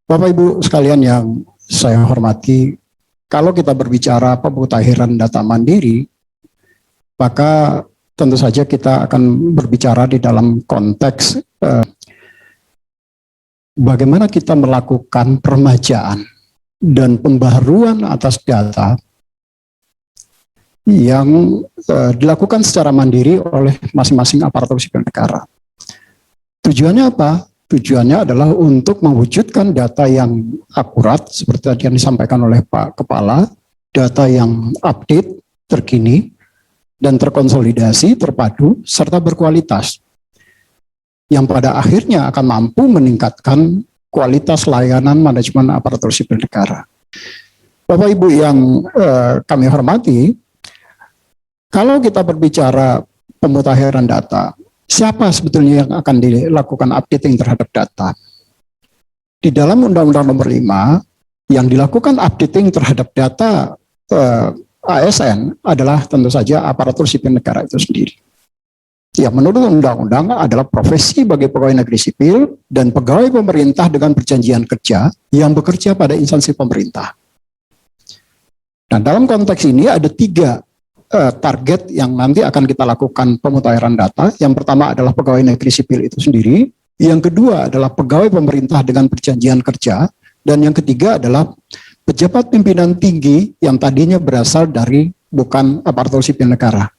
Bapak Ibu sekalian yang saya hormati, kalau kita berbicara pemutahiran data mandiri, maka tentu saja kita akan berbicara di dalam konteks bagaimana kita melakukan peremajaan dan pembaharuan atas data yang dilakukan secara mandiri oleh masing-masing aparatur sipil negara. Tujuannya apa? Tujuannya adalah untuk mewujudkan data yang akurat, seperti tadi yang disampaikan oleh Pak Kepala, data yang update, terkini, dan terkonsolidasi, terpadu, serta berkualitas, yang pada akhirnya akan mampu meningkatkan kualitas layanan manajemen aparatur sipil negara. Bapak Ibu yang kami hormati, kalau kita berbicara pemutahiran data, siapa sebetulnya yang akan dilakukan updating terhadap data? Di dalam Undang-Undang Nomor 5, yang dilakukan updating terhadap data ASN adalah tentu saja aparatur sipil negara itu sendiri. Ya, menurut undang-undang adalah profesi bagi pegawai negeri sipil dan pegawai pemerintah dengan perjanjian kerja yang bekerja pada instansi pemerintah. Nah, dalam konteks ini ada 3 target yang nanti akan kita lakukan pemutahiran data. Yang pertama adalah pegawai negeri sipil itu sendiri, yang kedua adalah pegawai pemerintah dengan perjanjian kerja, dan yang ketiga adalah pejabat pimpinan tinggi yang tadinya berasal dari bukan aparatur sipil negara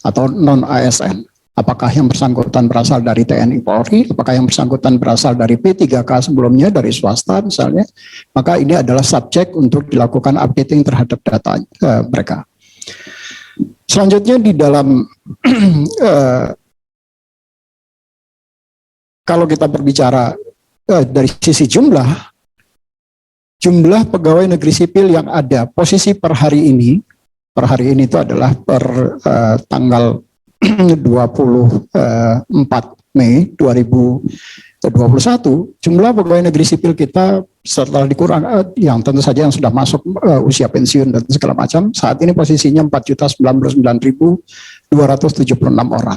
atau non-ASN. Apakah yang bersangkutan berasal dari TNI Polri, apakah yang bersangkutan berasal dari P3K sebelumnya, dari swasta misalnya, maka ini adalah subjek untuk dilakukan updating terhadap data mereka. Selanjutnya di dalam kalau kita berbicara dari sisi jumlah pegawai negeri sipil yang ada posisi per hari ini itu adalah per tanggal 24 Mei 2021, jumlah pegawai negeri sipil kita setelah dikurang yang tentu saja yang sudah masuk usia pensiun dan segala macam, saat ini posisinya 4.099.276 orang.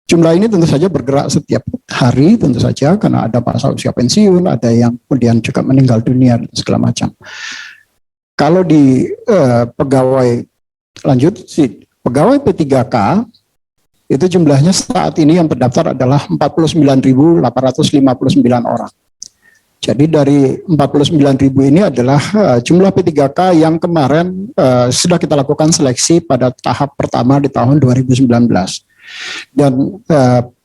Jumlah ini tentu saja bergerak setiap hari tentu saja karena ada masa usia pensiun, ada yang kemudian juga meninggal dunia dan segala macam. Kalau di pegawai lanjut pegawai P3K itu jumlahnya saat ini yang terdaftar adalah 49.859 orang. Jadi dari 49.000 ini adalah jumlah P3K yang kemarin sudah kita lakukan seleksi pada tahap pertama di tahun 2019. Dan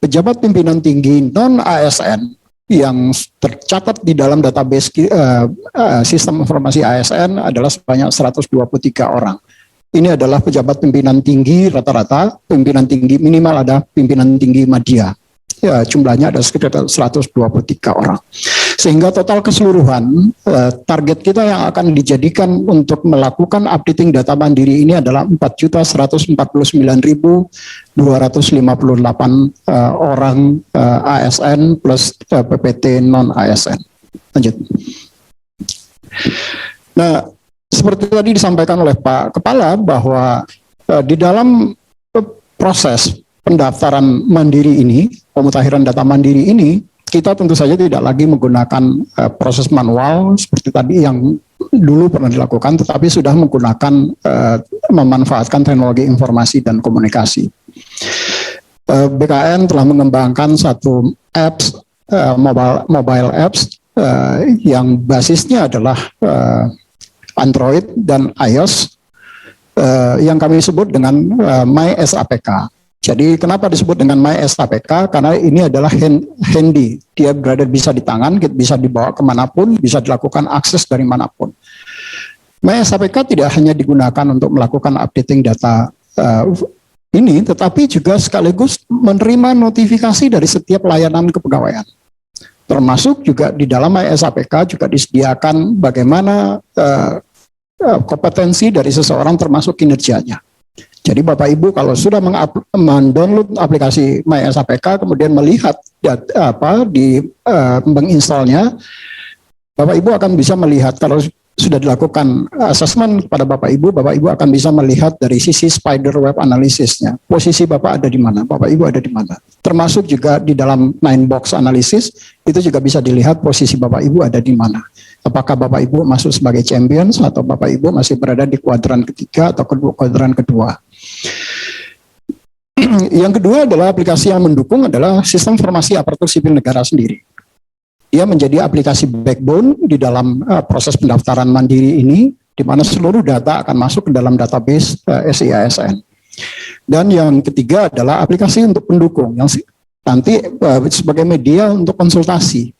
pejabat pimpinan tinggi non-ASN yang tercatat di dalam database sistem informasi ASN adalah sebanyak 123 orang. Ini adalah pejabat pimpinan tinggi rata-rata, pimpinan tinggi minimal ada pimpinan tinggi media. Ya, jumlahnya ada sekitar 123 orang. Sehingga total keseluruhan target kita yang akan dijadikan untuk melakukan updating data mandiri ini adalah 4.149.258 orang ASN plus PPT non-ASN. Lanjut. Nah, seperti tadi disampaikan oleh Pak Kepala bahwa di dalam proses pendaftaran mandiri ini, pemutahiran data mandiri ini, kita tentu saja tidak lagi menggunakan proses manual seperti tadi yang dulu pernah dilakukan, tetapi sudah menggunakan memanfaatkan teknologi informasi dan komunikasi. BKN telah mengembangkan satu apps, mobile apps yang basisnya adalah Android dan iOS yang kami sebut dengan MySAPK. Jadi kenapa disebut dengan MySAPK? Karena ini adalah handy, dia berada bisa di tangan, bisa dibawa kemanapun, bisa dilakukan akses dari manapun. MySAPK tidak hanya digunakan untuk melakukan updating data ini, tetapi juga sekaligus menerima notifikasi dari setiap layanan kepegawaian. Termasuk juga di dalam MySAPK juga disediakan bagaimana kompetensi dari seseorang termasuk kinerjanya. Jadi Bapak Ibu kalau sudah mendownload aplikasi MySAPK kemudian melihat menginstalnya, Bapak Ibu akan bisa melihat kalau sudah dilakukan assessment kepada Bapak Ibu akan bisa melihat dari sisi spider web analisisnya. Posisi Bapak ada di mana, Bapak Ibu ada di mana. Termasuk juga di dalam 9 box analysis, itu juga bisa dilihat posisi Bapak Ibu ada di mana. Apakah Bapak Ibu masuk sebagai champions atau Bapak Ibu masih berada di kuadran ketiga atau kuadran kedua. Yang kedua adalah aplikasi yang mendukung adalah sistem informasi aparatur sipil negara sendiri. Dia menjadi aplikasi backbone di dalam proses pendaftaran mandiri ini, di mana seluruh data akan masuk ke dalam database SIASN. Dan yang ketiga adalah aplikasi untuk pendukung, yang nanti sebagai media untuk konsultasi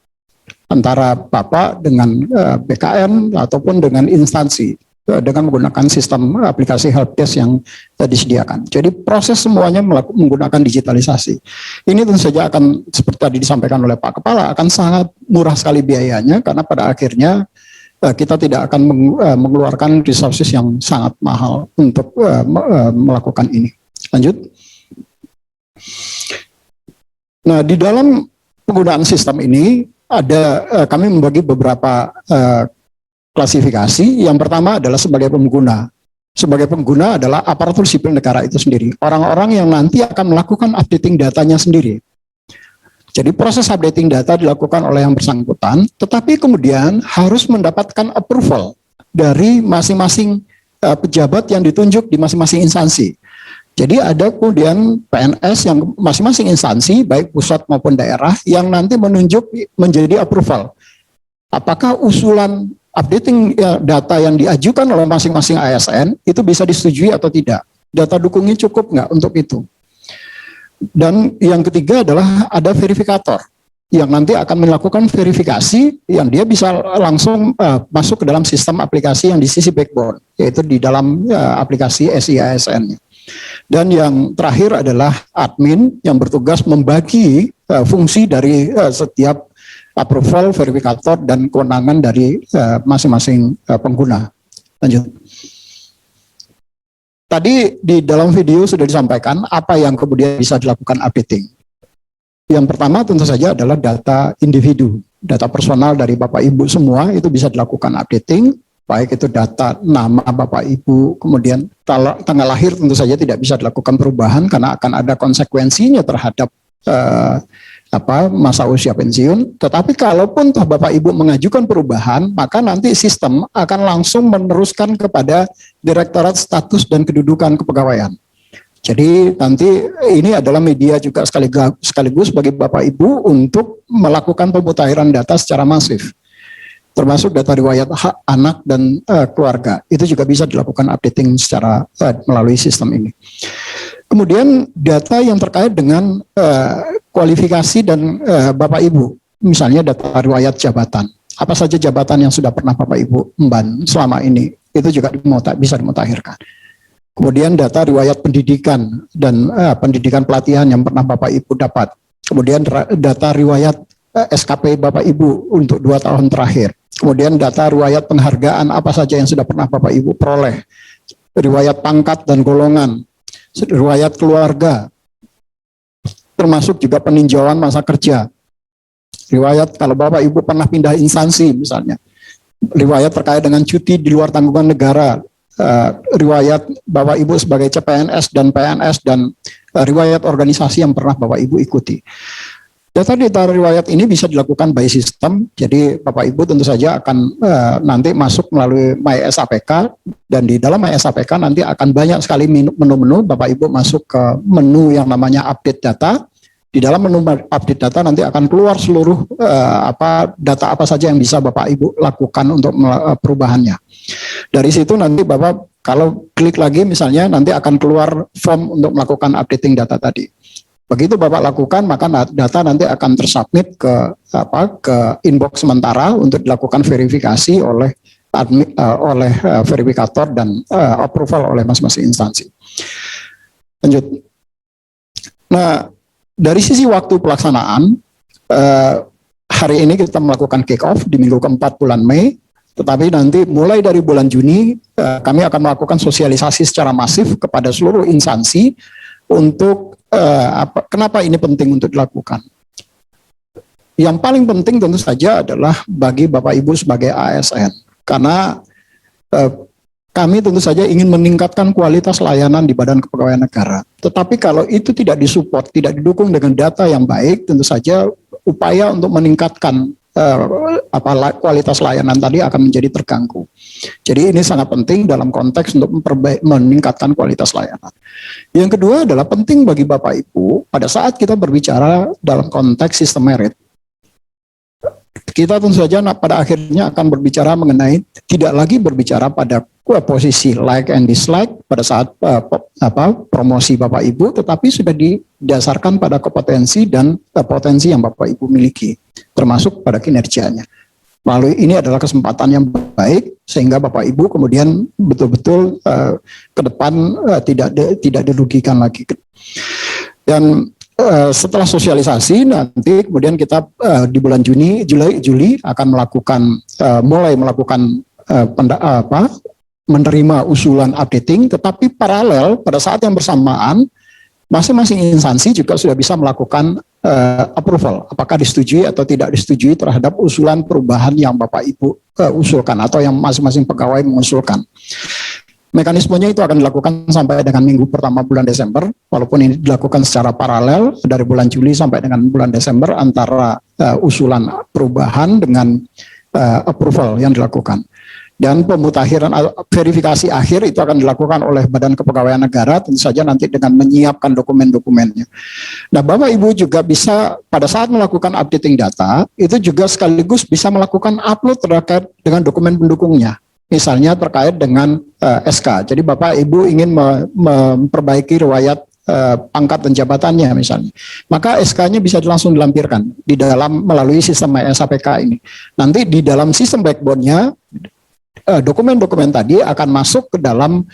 antara Bapak dengan BKN ataupun dengan instansi, dengan menggunakan sistem aplikasi helpdesk yang disediakan. Jadi proses semuanya menggunakan digitalisasi. Ini tentu saja akan seperti tadi disampaikan oleh Pak Kepala, akan sangat murah sekali biayanya, karena pada akhirnya kita tidak akan mengeluarkan resources yang sangat mahal untuk melakukan ini. Lanjut. Nah, di dalam penggunaan sistem ini ada kami membagi beberapa klasifikasi. Yang pertama adalah sebagai pengguna. Sebagai pengguna adalah aparatur sipil negara itu sendiri. Orang-orang yang nanti akan melakukan updating datanya sendiri. Jadi proses updating data dilakukan oleh yang bersangkutan, tetapi kemudian harus mendapatkan approval dari masing-masing pejabat yang ditunjuk di masing-masing instansi. Jadi ada kemudian PNS yang masing-masing instansi, baik pusat maupun daerah, yang nanti menunjuk menjadi approval. Apakah usulan updating data yang diajukan oleh masing-masing ASN itu bisa disetujui atau tidak? Data dukungnya cukup nggak untuk itu? Dan yang ketiga adalah ada verifikator yang nanti akan melakukan verifikasi, yang dia bisa langsung masuk ke dalam sistem aplikasi yang di sisi backbone, yaitu di dalam aplikasi SIASN. Dan yang terakhir adalah admin yang bertugas membagi fungsi dari setiap approval, verifikator, dan kewenangan dari masing-masing pengguna. Lanjut. Tadi di dalam video sudah disampaikan apa yang kemudian bisa dilakukan updating. Yang pertama tentu saja adalah data individu, data personal dari Bapak Ibu semua itu bisa dilakukan updating, baik itu data nama Bapak Ibu, kemudian tanggal lahir tentu saja tidak bisa dilakukan perubahan karena akan ada konsekuensinya terhadap masa usia pensiun. Tetapi kalaupun toh Bapak Ibu mengajukan perubahan, maka nanti sistem akan langsung meneruskan kepada Direktorat Status dan Kedudukan Kepegawaian. Jadi nanti ini adalah media juga sekaligus bagi Bapak Ibu untuk melakukan pemutahiran data secara masif, termasuk data riwayat hak anak dan keluarga. Itu juga bisa dilakukan updating secara melalui sistem ini. Kemudian data yang terkait dengan kualifikasi dan Bapak Ibu, misalnya data riwayat jabatan. Apa saja jabatan yang sudah pernah Bapak Ibu emban selama ini, itu juga bisa dimutakhirkan. Kemudian data riwayat pendidikan dan pendidikan pelatihan yang pernah Bapak Ibu dapat. Kemudian data riwayat SKP Bapak Ibu untuk 2 tahun terakhir. Kemudian data riwayat penghargaan apa saja yang sudah pernah Bapak Ibu peroleh. Riwayat pangkat dan golongan. Riwayat keluarga. Termasuk juga peninjauan masa kerja. Riwayat kalau Bapak Ibu pernah pindah instansi misalnya. Riwayat terkait dengan cuti di luar tanggungan negara. Riwayat Bapak Ibu sebagai CPNS dan PNS dan riwayat organisasi yang pernah Bapak Ibu ikuti. Data-data riwayat ini bisa dilakukan by system, jadi Bapak Ibu tentu saja akan nanti masuk melalui MySAPK, dan di dalam MySAPK nanti akan banyak sekali menu-menu. Bapak Ibu masuk ke menu yang namanya update data. Di dalam menu update data nanti akan keluar seluruh data apa saja yang bisa Bapak Ibu lakukan untuk perubahannya. Dari situ nanti Bapak kalau klik lagi misalnya nanti akan keluar form untuk melakukan updating data tadi. Begitu Bapak lakukan, maka data nanti akan tersubmit ke inbox sementara untuk dilakukan verifikasi oleh verifikator dan approval oleh masing-masing instansi. Lanjut. Nah, dari sisi waktu pelaksanaan, hari ini kita melakukan kick-off di minggu keempat bulan Mei, tetapi nanti mulai dari bulan Juni, kami akan melakukan sosialisasi secara masif kepada seluruh instansi untuk kenapa ini penting untuk dilakukan. Yang paling penting tentu saja adalah bagi Bapak Ibu sebagai ASN, karena kami tentu saja ingin meningkatkan kualitas layanan di Badan Kepegawaian Negara. Tetapi kalau itu tidak disupport, tidak didukung dengan data yang baik, tentu saja upaya untuk meningkatkan kualitas layanan tadi akan menjadi terganggu. Jadi ini sangat penting dalam konteks untuk meningkatkan kualitas layanan. Yang kedua adalah penting bagi Bapak Ibu pada saat kita berbicara dalam konteks sistem merit. Kita tentu saja pada akhirnya akan berbicara mengenai, tidak lagi berbicara pada posisi like and dislike pada saat promosi Bapak Ibu, tetapi sudah didasarkan pada kompetensi dan potensi yang Bapak Ibu miliki, termasuk pada kinerjanya. Lalu ini adalah kesempatan yang baik sehingga Bapak Ibu kemudian betul-betul ke depan tidak dirugikan lagi. Dan setelah sosialisasi nanti kemudian kita di bulan Juli akan mulai melakukan menerima usulan updating, tetapi paralel pada saat yang bersamaan masing-masing instansi juga sudah bisa melakukan approval, apakah disetujui atau tidak disetujui terhadap usulan perubahan yang Bapak Ibu usulkan atau yang masing-masing pegawai mengusulkan. Mekanismenya itu akan dilakukan sampai dengan minggu pertama bulan Desember, walaupun ini dilakukan secara paralel dari bulan Juli sampai dengan bulan Desember antara usulan perubahan dengan approval yang dilakukan. Dan pemutakhiran verifikasi akhir itu akan dilakukan oleh Badan Kepegawaian Negara, tentu saja nanti dengan menyiapkan dokumen-dokumennya. Nah, Bapak Ibu juga bisa pada saat melakukan updating data, itu juga sekaligus bisa melakukan upload terkait dengan dokumen pendukungnya. Misalnya terkait dengan SK. Jadi Bapak Ibu ingin memperbaiki riwayat pangkat dan jabatannya misalnya. Maka SK-nya bisa langsung dilampirkan di dalam melalui sistem MySAPK ini. Nanti di dalam sistem backbone-nya dokumen-dokumen tadi akan masuk ke dalam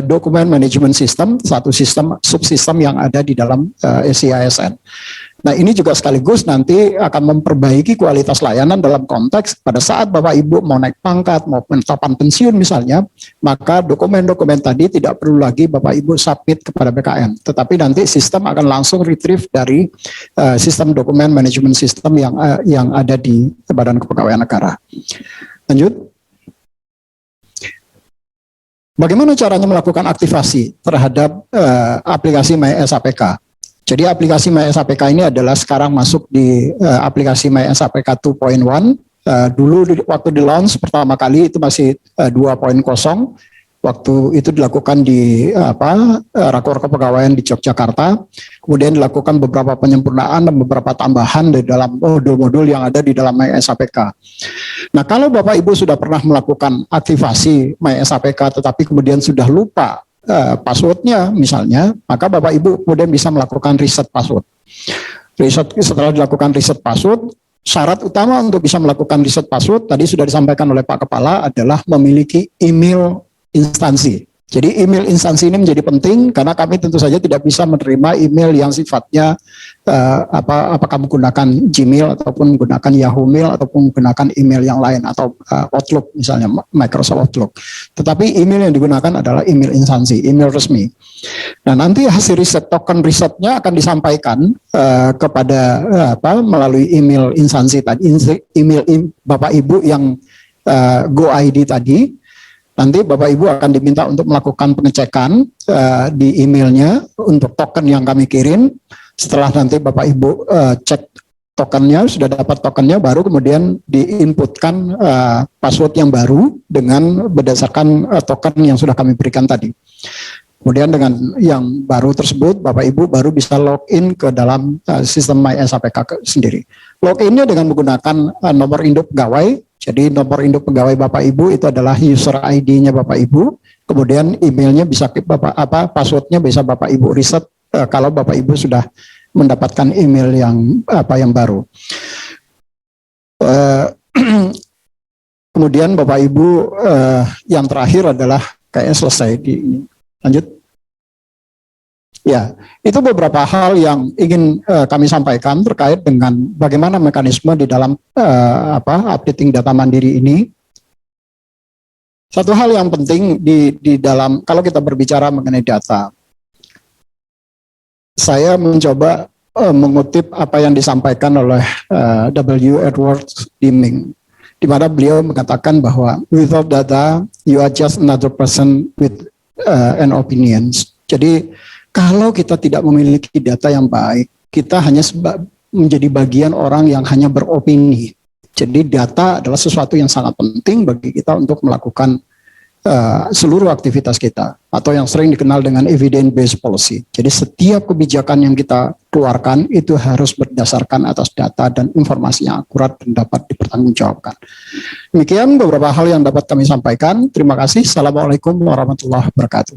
dokumen management system, satu sistem subsistem yang ada di dalam SIASN. Nah, ini juga sekaligus nanti akan memperbaiki kualitas layanan dalam konteks pada saat Bapak Ibu mau naik pangkat, mau penetapan pensiun misalnya, maka dokumen-dokumen tadi tidak perlu lagi Bapak Ibu submit kepada BKN, tetapi nanti sistem akan langsung retrieve dari sistem dokumen management system yang ada di Badan Kepegawaian Negara. Lanjut. Bagaimana caranya melakukan aktivasi terhadap aplikasi MySAPK? Jadi aplikasi MySAPK ini adalah sekarang masuk di aplikasi MySAPK 2.1. Dulu waktu di launch pertama kali itu masih 2.0. Waktu itu dilakukan di Rakor Kepegawaian di Yogyakarta. Kemudian dilakukan beberapa penyempurnaan dan beberapa tambahan di dalam modul-modul yang ada di dalam MySAPK. Nah, kalau Bapak Ibu sudah pernah melakukan aktivasi MySAPK tetapi kemudian sudah lupa passwordnya misalnya, maka Bapak Ibu kemudian bisa melakukan reset password. Setelah dilakukan reset password, syarat utama untuk bisa melakukan reset password tadi sudah disampaikan oleh Pak Kepala adalah memiliki email instansi. Jadi email instansi ini menjadi penting karena kami tentu saja tidak bisa menerima email yang sifatnya apakah menggunakan Gmail ataupun menggunakan Yahoo Mail ataupun menggunakan email yang lain atau Outlook misalnya Microsoft Outlook. Tetapi email yang digunakan adalah email instansi, email resmi. Nah, nanti hasil riset token risetnya akan disampaikan kepada melalui email instansi tadi, email Bapak Ibu yang GoID tadi. Nanti Bapak Ibu akan diminta untuk melakukan pengecekan di emailnya untuk token yang kami kirim. Setelah nanti Bapak Ibu cek tokennya, sudah dapat tokennya, baru kemudian diinputkan password yang baru dengan berdasarkan token yang sudah kami berikan tadi. Kemudian dengan yang baru tersebut, Bapak Ibu baru bisa login ke dalam sistem MySAPK sendiri. Loginnya dengan menggunakan nomor induk pegawai. Jadi nomor induk pegawai Bapak Ibu itu adalah user ID-nya Bapak Ibu. Kemudian emailnya bisa passwordnya bisa Bapak Ibu riset kalau Bapak Ibu sudah mendapatkan email yang baru. Kemudian Bapak Ibu yang terakhir adalah kayaknya selesai di lanjut. Ya, itu beberapa hal yang ingin kami sampaikan terkait dengan bagaimana mekanisme di dalam updating data mandiri ini. Satu hal yang penting di dalam kalau kita berbicara mengenai data, saya mencoba mengutip apa yang disampaikan oleh W. Edwards Deming. di mana beliau mengatakan bahwa without data you are just another person with an opinions. Jadi kalau kita tidak memiliki data yang baik, kita hanya menjadi bagian orang yang hanya beropini. Jadi data adalah sesuatu yang sangat penting bagi kita untuk melakukan seluruh aktivitas kita, atau yang sering dikenal dengan evidence based policy. Jadi setiap kebijakan yang kita keluarkan itu harus berdasarkan atas data dan informasi yang akurat dan dapat dipertanggungjawabkan. Demikian beberapa hal yang dapat kami sampaikan. Terima kasih. Assalamualaikum warahmatullahi wabarakatuh.